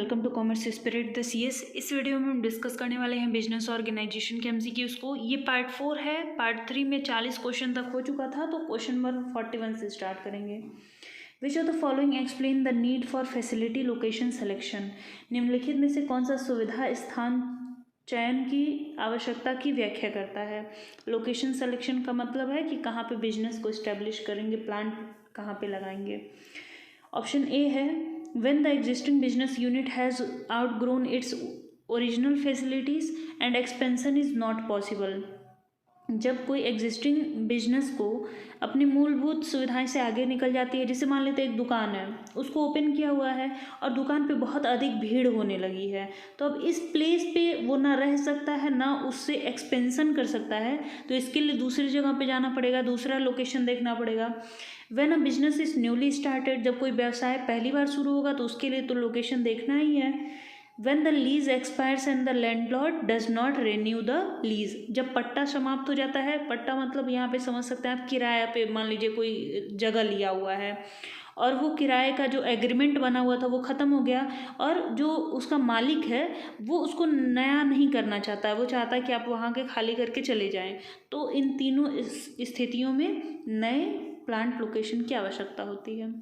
Welcome to commerce spirit the CS. इस video में हम डिस्कस करने वाले हैं बिजनेस ऑर्गेनाइजेशन के एमसीक्यूज को। ये पार्ट 4 है। पार्ट 3 में 40 क्वेश्चन तक हो चुका था, तो क्वेश्चन नंबर 41 से स्टार्ट करेंगे। विच of the following explain the need for facility location selection. निम्नलिखित में से कौन सा सुविधा स्थान चयन की आवश्यकता की व्याख्या करता है। लोकेशन सिलेक्शन का मतलब है कि कहाँ पे बिजनेस को इस्टेब्लिश करेंगे, प्लांट कहाँ पे लगाएंगे। ऑप्शन ए है when the existing business unit has outgrown its original facilities and expansion is not possible। जब कोई एग्जिस्टिंग बिजनेस को अपनी मूलभूत सुविधाएं से आगे निकल जाती है, जैसे मान लेते हैं एक दुकान है, उसको ओपन किया हुआ है और दुकान पे बहुत अधिक भीड़ होने लगी है, तो अब इस प्लेस पे वो ना रह सकता है ना उससे एक्सपेंशन कर सकता है, तो इसके लिए दूसरी जगह पे जाना पड़ेगा, दूसरा लोकेशन देखना पड़ेगा। When a business is newly started, जब कोई व्यवसाय पहली बार शुरू होगा तो उसके लिए तो लोकेशन देखना ही है। When the lease expires and the landlord does not renew the lease, जब पट्टा समाप्त हो जाता है, पट्टा मतलब यहाँ पे समझ सकते हैं आप किराया पे, मान लीजिए कोई जगह लिया हुआ है और वो किराए का जो एग्रीमेंट बना हुआ था वो ख़त्म हो गया और जो उसका मालिक है वो उसको नया नहीं करना चाहता है, वो चाहता है कि आप वहाँ के खाली करके चले जाएं, तो इन तीनों स्थितियों में नए प्लांट लोकेशन की आवश्यकता होती है।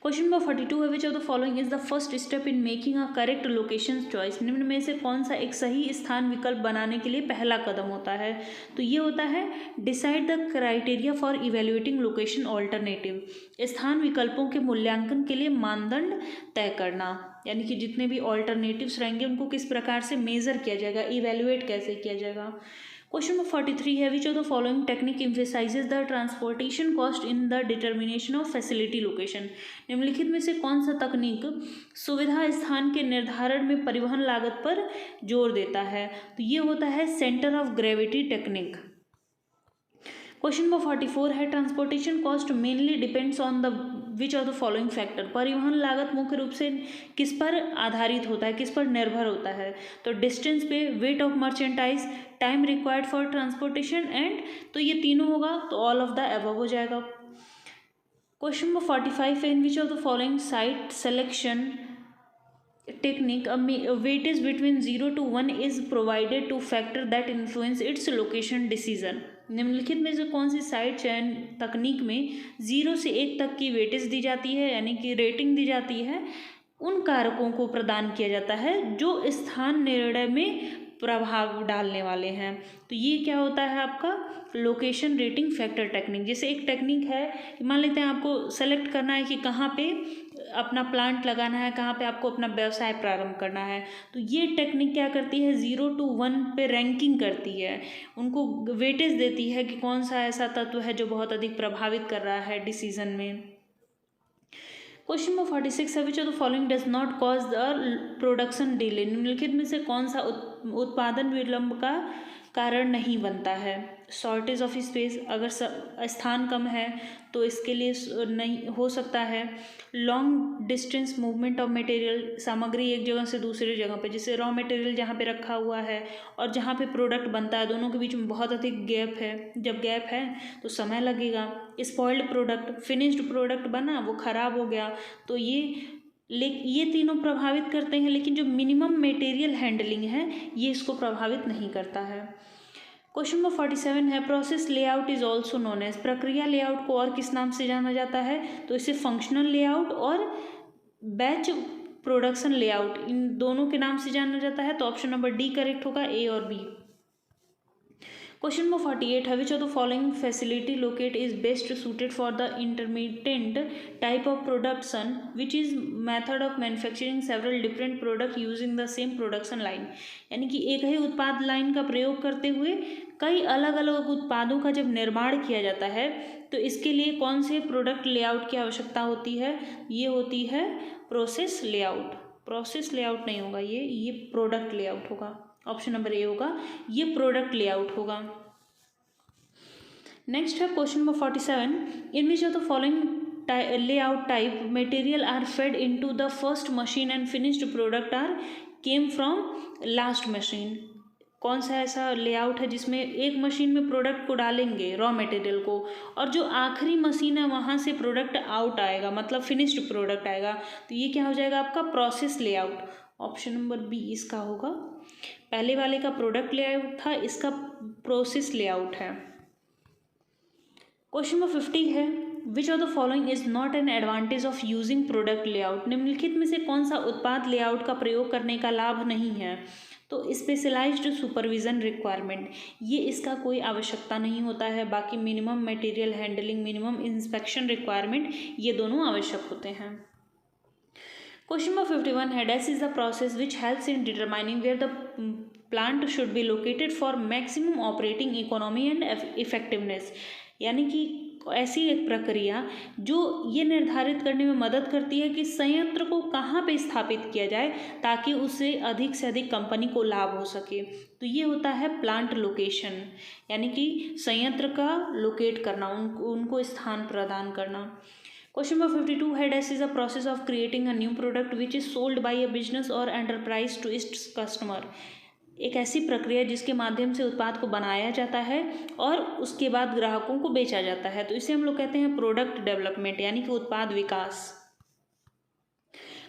क्वेश्चन नंबर 42 है which of the following is the first step in making a correct location choice. निम्न में से कौन सा एक सही स्थान विकल्प बनाने के लिए पहला कदम होता है। तो ये होता है decide the criteria for evaluating location alternative. स्थान विकल्पों के मूल्यांकन के लिए मानदंड तय करना, यानी कि जितने भी ऑल्टरनेटिव्स रहेंगे उनको किस प्रकार से मेजर किया जाएगा, इवेल्युएट कैसे किया जाएगा। क्वेश्चन नंबर 43 है which of the following technique emphasises the transportation cost in the determination of facility location. निम्नलिखित में से कौन सा तकनीक सुविधा स्थान के निर्धारण में परिवहन लागत पर जोर देता है। तो ये होता है centre of gravity technique. Question number 44 है transportation cost mainly depends on the which of the following factor. परिवहन लागत मुख्य रूप से किस पर आधारित होता है, किस पर निर्भर होता है। तो डिस्टेंस पे, weight of merchandise, time required for transportation and, तो ये तीनों होगा तो ऑल ऑफ द अबव हो जाएगा। क्वेश्चन नंबर 45 है in which of the following site selection technique a weightage between 0 to 1 is provided to factor that influence its location decision। निम्नलिखित में से कौन सी साइट चयन तकनीक में 0 से 1 तक की वेटेज दी जाती है, यानी कि रेटिंग दी जाती है, उन कारकों को प्रदान किया जाता है जो स्थान निर्णय में प्रभाव डालने वाले हैं। तो ये क्या होता है आपका लोकेशन रेटिंग फैक्टर टेक्निक। जैसे एक टेक्निक है कि मान लेते हैं आपको सेलेक्ट करना है कि कहाँ पे अपना प्लांट लगाना है, कहाँ पे आपको अपना व्यवसाय प्रारंभ करना है, तो ये टेक्निक क्या करती है 0 to 1 पे रैंकिंग करती है, उनको वेटेज देती है कि कौन सा ऐसा तत्व है जो बहुत अधिक प्रभावित कर रहा है डिसीजन में। क्वेश्चन नंबर 46 है which of the following does not cause the production delay. निम्नलिखित में से कौन सा उत्पादन विलंब का कारण नहीं बनता है। शॉर्टेज ऑफ स्पेस, अगर स्थान कम है तो इसके लिए नहीं हो सकता है। Long distance movement of material, सामग्री एक जगह से दूसरी जगह पे, जैसे रॉ मटेरियल जहाँ पे रखा हुआ है और जहाँ पे प्रोडक्ट बनता है दोनों के बीच में बहुत अधिक गैप है, जब गैप है तो समय लगेगा। स्पॉइल्ड प्रोडक्ट, फिनिश्ड प्रोडक्ट बना वो ख़राब हो गया, तो ये तीनों प्रभावित करते हैं, लेकिन जो मिनिमम मटेरियल हैंडलिंग है ये इसको प्रभावित नहीं करता है। क्वेश्चन नंबर 47 है process layout is also known as. प्रक्रिया लेआउट को और किस नाम से जाना जाता है। तो इसे फंक्शनल लेआउट और बैच प्रोडक्शन लेआउट, इन दोनों के नाम से जाना जाता है। तो ऑप्शन नंबर डी करेक्ट होगा, ए और बी। क्वेश्चन नंबर 48 है which of the following facility locate is best suited for the intermediate type of production which is method of manufacturing several different product using the same production line. यानी कि एक ही उत्पाद line का प्रयोग करते हुए कई अलग अलग उत्पादों का जब निर्माण किया जाता है तो इसके लिए कौन से प्रोडक्ट लेआउट की आवश्यकता होती है। ये होती है प्रोसेस लेआउट। प्रोसेस लेआउट नहीं होगा, ये प्रोडक्ट लेआउट होगा। ऑप्शन नंबर ए होगा, ये प्रोडक्ट लेआउट होगा। नेक्स्ट है question number 47 in which of the following layout type material are fed into the first machine and finished product are came from last machine. कौन सा ऐसा layout है जिसमें एक मशीन में प्रोडक्ट को डालेंगे रॉ मटेरियल को, और जो आखिरी मशीन है वहाँ से प्रोडक्ट आउट आएगा, मतलब फिनिश्ड प्रोडक्ट आएगा, तो ये क्या हो जाएगा आपका process layout. Option number B इसका होगा। पहले वाले का प्रोडक्ट लेआउट था, इसका प्रोसेस लेआउट है। क्वेश्चन नंबर 50 है, which of the following is not an advantage of using product layout. निम्नलिखित में से कौन सा उत्पाद लेआउट का प्रयोग करने का लाभ नहीं है। तो स्पेशलाइज्ड सुपरविजन रिक्वायरमेंट, ये इसका कोई आवश्यकता नहीं होता है। बाकी minimum material handling, minimum inspection requirement, ये दोनों आवश्यक होते हैं। क्वेश्चन नंबर 51 है, dash is the process which helps in determining where the plant should be located for maximum operating economy and effectiveness. यानी कि ऐसी एक प्रक्रिया जो ये निर्धारित करने में मदद करती है कि संयंत्र को कहाँ पे स्थापित किया जाए ताकि उससे अधिक से अधिक कंपनी को लाभ हो सके। तो ये होता है प्लांट लोकेशन, यानी कि संयंत्र का लोकेट करना, उनको स्थान प्रदान करना। क्वेश्चन नंबर 52 है, dash is a process of creating a new product which is sold by a business और एंटरप्राइज टू इट्स कस्टमर। एक ऐसी प्रक्रिया जिसके माध्यम से उत्पाद को बनाया जाता है और उसके बाद ग्राहकों को बेचा जाता है, तो इसे हम लोग कहते हैं प्रोडक्ट डेवलपमेंट, यानी कि उत्पाद विकास।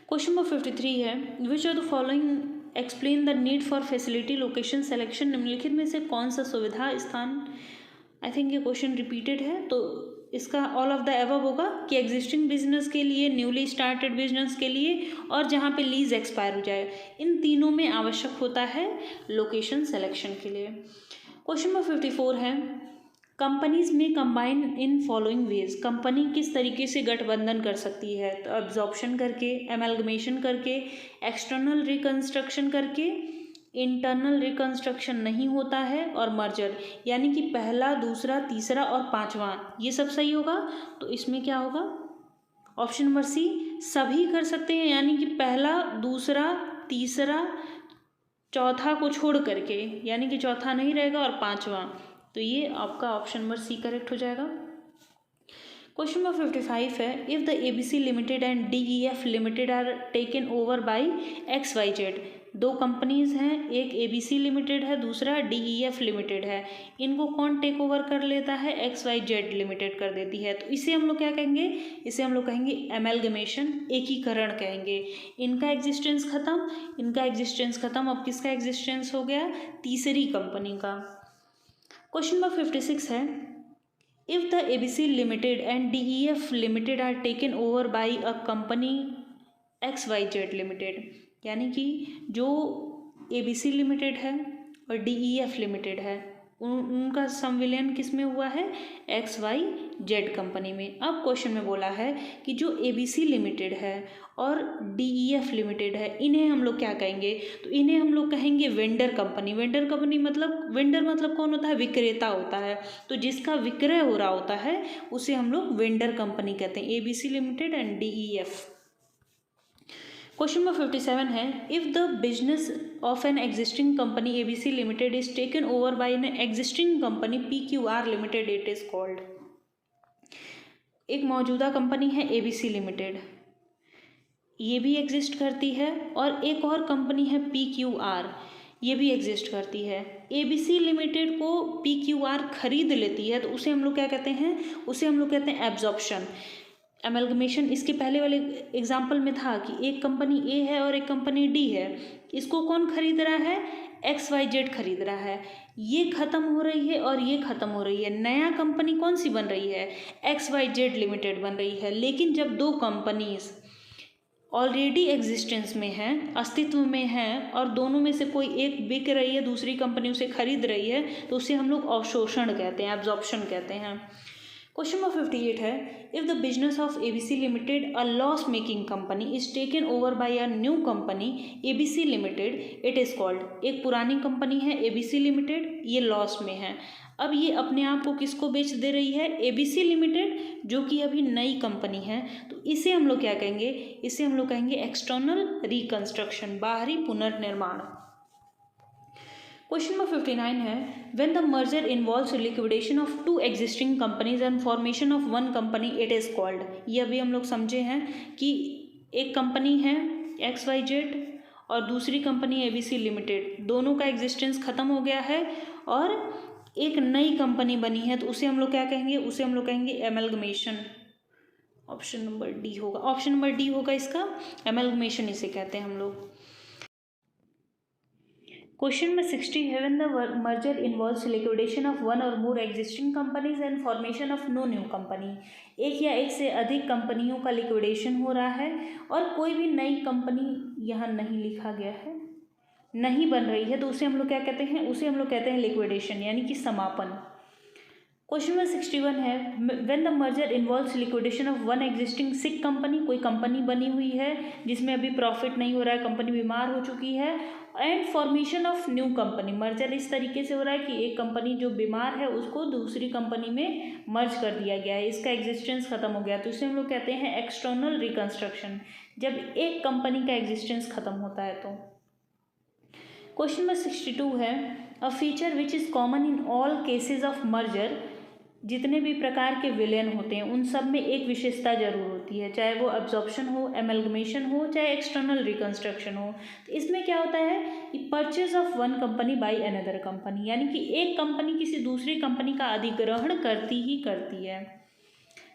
क्वेश्चन नंबर 53 है, which of the following explain the need for facility location selection. निम्नलिखित में से कौन सा सुविधा स्थान, आई थिंक ये क्वेश्चन रिपीटेड है, तो इसका ऑल ऑफ द एबव होगा कि एग्जिस्टिंग बिजनेस के लिए, न्यूली स्टार्टेड बिजनेस के लिए, और जहाँ पे लीज एक्सपायर हो जाए, इन तीनों में आवश्यक होता है लोकेशन सिलेक्शन के लिए। क्वेश्चन नंबर 54 है, कंपनीज में combine in following veg. Company किस तरीके से गठबंधन कर सकती है, तो एब्जॉर्प्शन करके, एमलगमेशन करके, एक्सटर्नल रिकंस्ट्रक्शन करके, इंटरनल रिकंस्ट्रक्शन नहीं होता है, और मर्जर, यानी कि पहला, दूसरा, तीसरा और पांचवा, ये सब सही होगा। तो इसमें क्या होगा, ऑप्शन नंबर सी सभी कर सकते हैं, यानी कि पहला, दूसरा, तीसरा, चौथा को छोड़ करके, यानी कि चौथा नहीं रहेगा, और पांचवा, तो ये आपका ऑप्शन नंबर सी करेक्ट हो जाएगा। क्वेश्चन नंबर 55 है, if the ABC limited and DEF limited are taken over by XYZ। दो कंपनीज हैं, एक एबीसी लिमिटेड है, दूसरा डीईएफ लिमिटेड है। इनको कौन टेक ओवर कर लेता है, XYZ लिमिटेड कर देती है। तो इसे हम लोग क्या कहेंगे, इसे हम लोग कहेंगे एमलगमेशन, एकीकरण कहेंगे। इनका एग्जिस्टेंस खत्म, इनका एग्जिस्टेंस खत्म, अब किसका एग्जिस्टेंस हो गया, तीसरी कंपनी का। क्वेश्चन नंबर 56 है, if the ABC limited and DEF limited are taken over by a company XYZ limited, यानी कि जो एबीसी लिमिटेड है और डीईएफ लिमिटेड है, उनका संविलियन किस में हुआ है, XYZ कंपनी में। अब क्वेश्चन में बोला है कि जो एबीसी लिमिटेड है और डीईएफ लिमिटेड है, इन्हें हम लोग क्या कहेंगे, तो इन्हें हम लोग कहेंगे वेंडर कंपनी। वेंडर कंपनी मतलब, वेंडर मतलब कौन होता है, विक्रेता होता है। तो जिसका विक्रय हो रहा होता है उसे हम लोग वेंडर कंपनी कहते हैं, ABC limited and DEF. Question number 57 है, if the business of an existing company ABC limited is taken over bye an existing company PQR limited, it is called. एक मौजूदा कंपनी है एबीसी लिमिटेड, ये भी exist करती है, और एक और कंपनी है PQR, ये भी एग्जिस्ट करती है। एबीसी लिमिटेड को PQR खरीद लेती है, तो उसे हम लोग क्या कहते हैं, उसे हम लोग कहते हैं एब्जॉर्प्शन, एमलगमेशन। इसके पहले वाले एग्जाम्पल में था कि एक कंपनी ए है और एक कंपनी डी है, इसको कौन खरीद रहा है, XYZ खरीद रहा है। ये खत्म हो रही है और ये खत्म हो रही है, नया कंपनी कौन सी बन रही है, XYZ लिमिटेड बन रही है। लेकिन जब दो कंपनीज ऑलरेडी एग्जिस्टेंस में हैं, अस्तित्व में हैं, और दोनों में से कोई एक बिक रही है, दूसरी कंपनी उसे खरीद रही है, तो उसे हम लोग अवशोषण कहते हैं, एब्जॉर्प्शन कहते हैं। क्वेश्चन नंबर 58 है, if the business of ABC limited a loss making company is taken over by a new company ABC limited, it is called. एक पुरानी कंपनी है एबीसी लिमिटेड, ये लॉस में है। अब ये अपने आप को किसको बेच दे रही है, एबीसी लिमिटेड, जो कि अभी नई कंपनी है। तो इसे हम लोग क्या कहेंगे, इसे हम लोग कहेंगे एक्सटर्नल रिकंस्ट्रक्शन, बाहरी पुनर्निर्माण। क्वेश्चन नंबर 59 है, when the merger involves liquidation of two existing companies and formation of one company, it is called. ये अभी हम लोग समझे हैं कि एक कंपनी है XYZ और दूसरी कंपनी ABC लिमिटेड, दोनों का एग्जिस्टेंस ख़त्म हो गया है और एक नई कंपनी बनी है, तो उसे हम लोग क्या कहेंगे, उसे हम लोग कहेंगे एमलगमेशन। ऑप्शन नंबर डी होगा, ऑप्शन नंबर डी होगा इसका, एमलगमेशन इसे कहते हैं हम लोग। क्वेश्चन नंबर 60 है, when the merger involves liquidation of one or more existing companies and formation of no new company, एक या एक से अधिक कंपनियों का लिक्विडेशन हो रहा है और कोई भी नई कंपनी यहाँ नहीं लिखा गया है, नहीं बन रही है, तो उसे हम लोग क्या कहते हैं, उसे हम लोग कहते हैं लिक्विडेशन, यानी कि समापन। क्वेश्चन नंबर 61 है, when the merger involves liquidation of one existing sick company, कोई कंपनी बनी हुई है जिसमें अभी प्रॉफिट नहीं हो रहा है, कंपनी बीमार हो चुकी है, and formation of new company, merger इस तरीके से हो रहा है कि एक कंपनी जो बीमार है उसको दूसरी कंपनी में मर्ज कर दिया गया है, इसका एग्जिस्टेंस खत्म हो गया, तो इसे हम लोग कहते हैं एक्सटर्नल रिकंस्ट्रक्शन, जब एक कंपनी का एग्जिस्टेंस खत्म होता है। तो क्वेश्चन नंबर 62 है, a feature which is common in all cases of merger, जितने भी प्रकार के विलयन होते हैं उन सब में एक विशेषता जरूर होती है, चाहे वो एब्जॉर्प्शन हो, एमलगमेशन हो, चाहे एक्सटर्नल रिकंस्ट्रक्शन हो। तो इसमें क्या होता है कि purchase of one company by another company, यानी कि एक कंपनी किसी दूसरी कंपनी का अधिग्रहण करती ही करती है।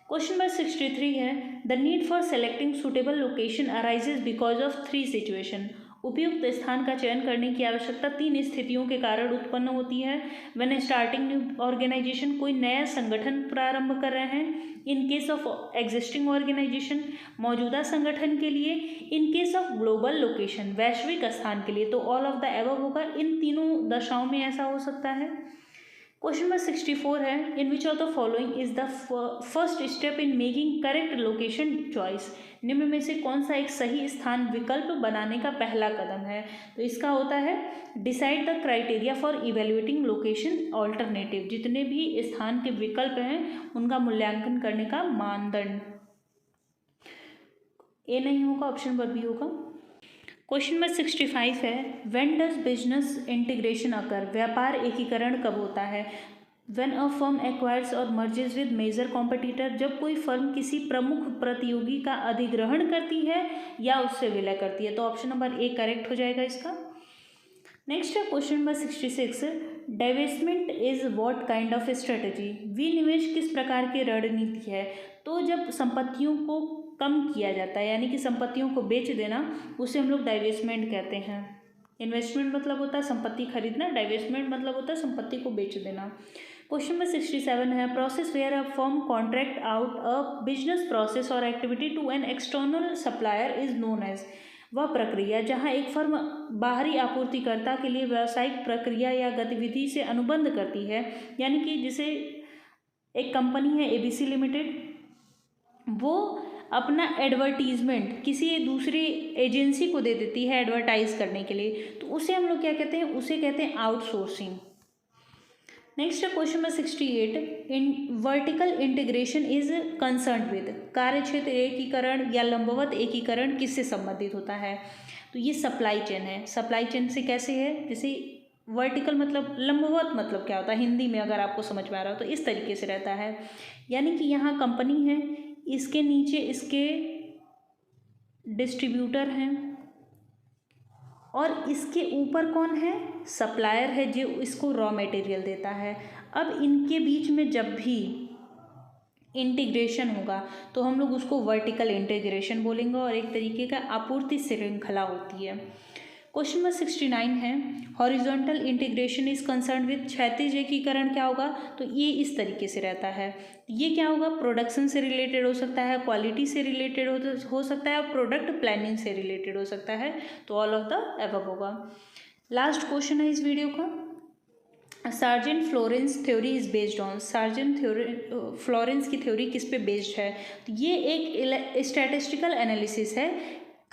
क्वेश्चन नंबर 63 है, the need for selecting suitable location arises because of 3 situation, उपयुक्त स्थान का चयन करने की आवश्यकता 3 स्थितियों के कारण उत्पन्न होती है। व्हेन स्टार्टिंग न्यू ऑर्गेनाइजेशन, कोई नया संगठन प्रारंभ कर रहे हैं। In case of existing organisation, मौजूदा संगठन के लिए। In case of global location, वैश्विक स्थान के लिए। तो ऑल ऑफ द एबव होगा, इन तीनों दशाओं में ऐसा हो सकता है। क्वेश्चन नंबर 64 है, in which of the following is the first step in making correct location choice, निम्न में से कौन सा एक सही स्थान विकल्प बनाने का पहला कदम है। तो इसका होता है decide the criteria for evaluating location alternative, जितने भी स्थान के विकल्प हैं उनका मूल्यांकन करने का मानदंड। ए नहीं होगा, ऑप्शन नंबर बी होगा। क्वेश्चन नंबर 65 है, व्हेन डज बिजनेस इंटीग्रेशन अकर, व्यापार एकीकरण कब होता है। व्हेन अ फर्म एक्वायर्स और मर्जेज विद मेजर कॉम्पिटिटर, जब कोई फर्म किसी प्रमुख प्रतियोगी का अधिग्रहण करती है या उससे विलय करती है। तो ऑप्शन नंबर ए करेक्ट हो जाएगा इसका। नेक्स्ट है question number 66, divestment is what kind of strategy, विनिवेश किस प्रकार की रणनीति है। तो जब संपत्तियों को कम किया जाता है, यानी कि संपत्तियों को बेच देना, उसे हम लोग डाइवेस्टमेंट कहते हैं। इन्वेस्टमेंट मतलब होता है संपत्ति खरीदना, डाइवेस्टमेंट मतलब होता है संपत्ति को बेच देना। क्वेश्चन नंबर 67 है, process where a firm contract out a business process or activity to an external supplier is known as, वह प्रक्रिया जहां एक फर्म बाहरी आपूर्तिकर्ता के लिए व्यावसायिक प्रक्रिया या गतिविधि से अनुबंध करती है, यानी कि जिसे एक कंपनी है ABC लिमिटेड, वो अपना एडवर्टीजमेंट किसी दूसरी एजेंसी को दे देती है एडवर्टाइज करने के लिए, तो उसे हम लोग क्या कहते हैं, उसे कहते हैं आउटसोर्सिंग। नेक्स्ट है question number 68, in vertical integration is concern with, कार्य क्षेत्र एकीकरण या लंबवत एकीकरण किससे संबंधित होता है। तो ये सप्लाई चेन है। सप्लाई चेन से कैसे है, जैसे वर्टिकल मतलब लंबवत मतलब क्या होता है हिंदी में, अगर आपको समझ में आ रहा हो तो इस तरीके से रहता है, यानी कि यहाँ कंपनी है, इसके नीचे इसके डिस्ट्रीब्यूटर हैं और इसके ऊपर कौन है, सप्लायर है जो इसको रॉ मटेरियल देता है। अब इनके बीच में जब भी इंटीग्रेशन होगा तो हम लोग उसको वर्टिकल इंटीग्रेशन बोलेंगे और एक तरीके का आपूर्ति श्रृंखला होती है। क्वेश्चन नंबर 69 है, horizontal integration is concern with, क्षैतिज एकीकरण क्या होगा। तो ये इस तरीके से रहता है, ये क्या होगा, प्रोडक्शन से रिलेटेड हो सकता है, क्वालिटी से रिलेटेड हो सकता है और प्रोडक्ट प्लानिंग से रिलेटेड हो सकता है। तो ऑल ऑफ द एबव होगा। लास्ट क्वेश्चन है इस वीडियो का, sergeant Florence theory is based on, sergeant Florence की थ्योरी किस पे बेस्ड है। तो ये एक स्टैटिस्टिकल एनालिसिस है,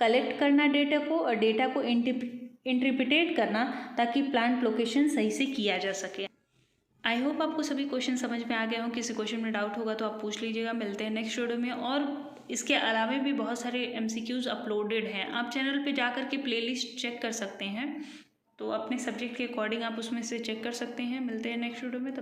कलेक्ट करना डेटा को और डेटा को इंटरप्रिटेट करना ताकि प्लांट लोकेशन सही से किया जा सके। आई होप आपको सभी क्वेश्चन समझ में आ गए हों। किसी क्वेश्चन में डाउट होगा तो आप पूछ लीजिएगा। मिलते हैं नेक्स्ट वीडियो में। और इसके अलावा भी बहुत सारे MCQs अपलोडेड हैं, आप चैनल पे जाकर के प्लेलिस्ट चेक कर सकते हैं, तो अपने सब्जेक्ट के अकॉर्डिंग आप उसमें से चेक कर सकते हैं। मिलते हैं नेक्स्ट वीडियो में।